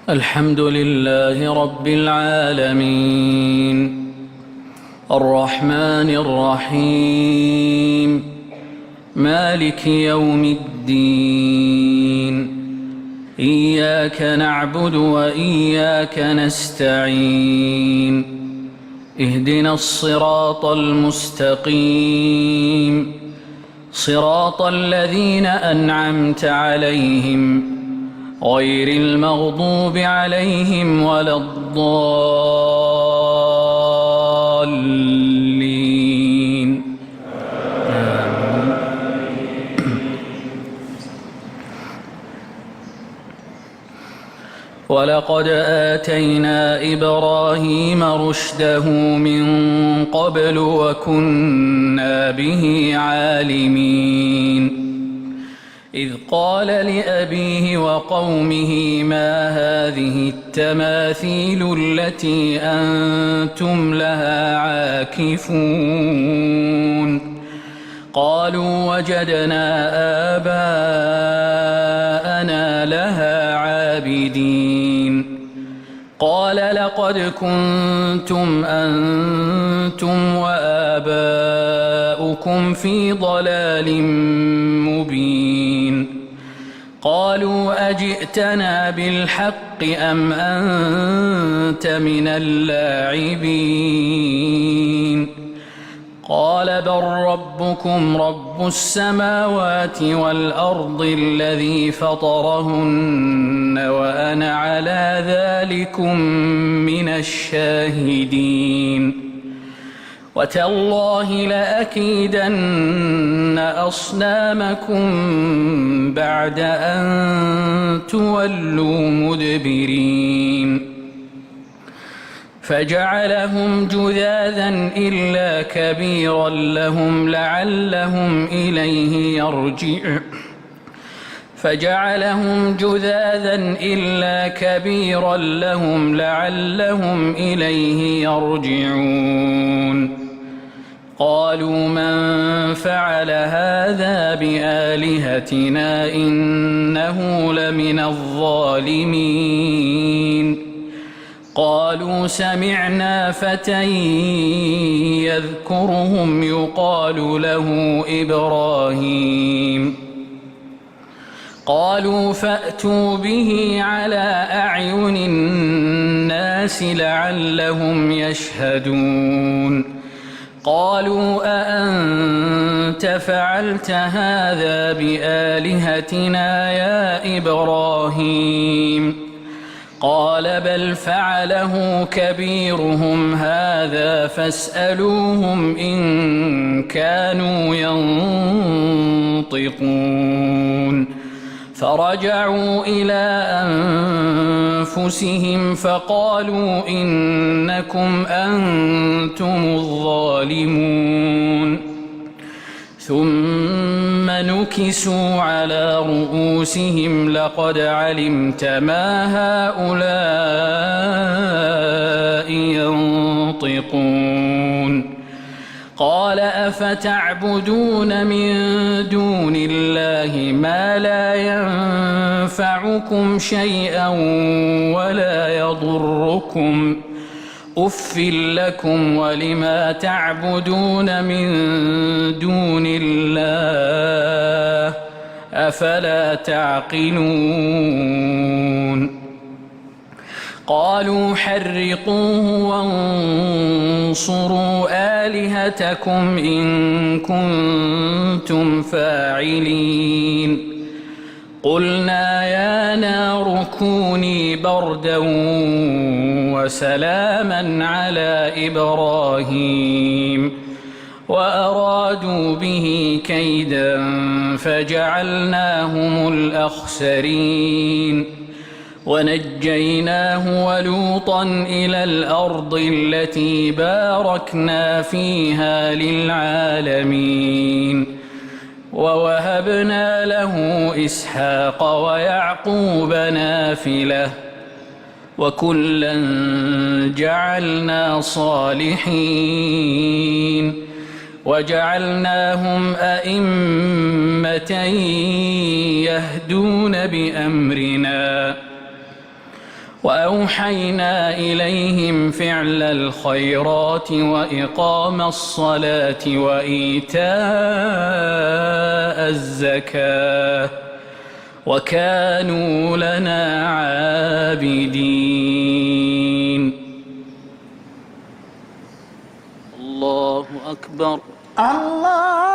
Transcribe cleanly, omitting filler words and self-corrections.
الحمد لله رب العالمين الرحمن الرحيم مالك يوم الدين إياك نعبد وإياك نستعين اهدنا الصراط المستقيم صراط الذين أنعمت عليهم غير المغضوب عليهم ولا الضالين ولقد آتينا إبراهيم رشده من قبل وكنا به عالمين إذ قال لأبيه وقومه ما هذه التماثيل التي أنتم لها عاكفون قالوا وجدنا آباءنا لها عابدين قال لقد كنتم أنتم وآباؤكم في ضلال مبين قالوا أجئتنا بالحق أم أنت من اللاعبين قال بل ربكم رب السماوات والأرض الذي فطرهن وأنا على ذلكم من الشاهدين وتالله لأكيدن أصنامكم بعد أن تولوا مدبرين فجعلهم جذاذا إلا كبيرا لهم لعلهم إليه يرجعون فجعلهم جذاذا إلا كبيرا لهم لعلهم إليه يرجعون قالوا من فعل هذا بآلهتنا إنه لمن الظالمين قالوا سمعنا فتى يذكرهم يقال له إبراهيم قالوا فأتوا به على أعين الناس لعلهم يشهدون قالوا أأنت فعلت هذا بآلهتنا يا إبراهيم قال بل فعله كبيرهم هذا فاسألوهم إن كانوا ينطقون فرجعوا إلى أنفسهم فقالوا إنكم أنتم الظالمون ثم نكسوا على رؤوسهم لقد علمت ما هؤلاء ينطقون قال أفتعبدون من دون الله ما لا ينفعكم شيئا ولا يضركم أف لكم ولما تعبدون من دون الله أفلا تعقلون قالوا حرقوه وانصروا آلهتكم إن كنتم فاعلين قلنا يا نار كوني بردا وسلاما على إبراهيم وأرادوا به كيدا فجعلناهم الأخسرين ونجيناه ولوطا إلى الأرض التي باركنا فيها للعالمين ووهبنا له إسحاق ويعقوب نافلة وكلا جعلنا صالحين وجعلناهم أئمة يهدون بأمرنا وأوحينا إليهم فعل الخيرات وإقام الصلاة وإيتاء الزكاة وكانوا لنا عابدين. الله أكبر. الله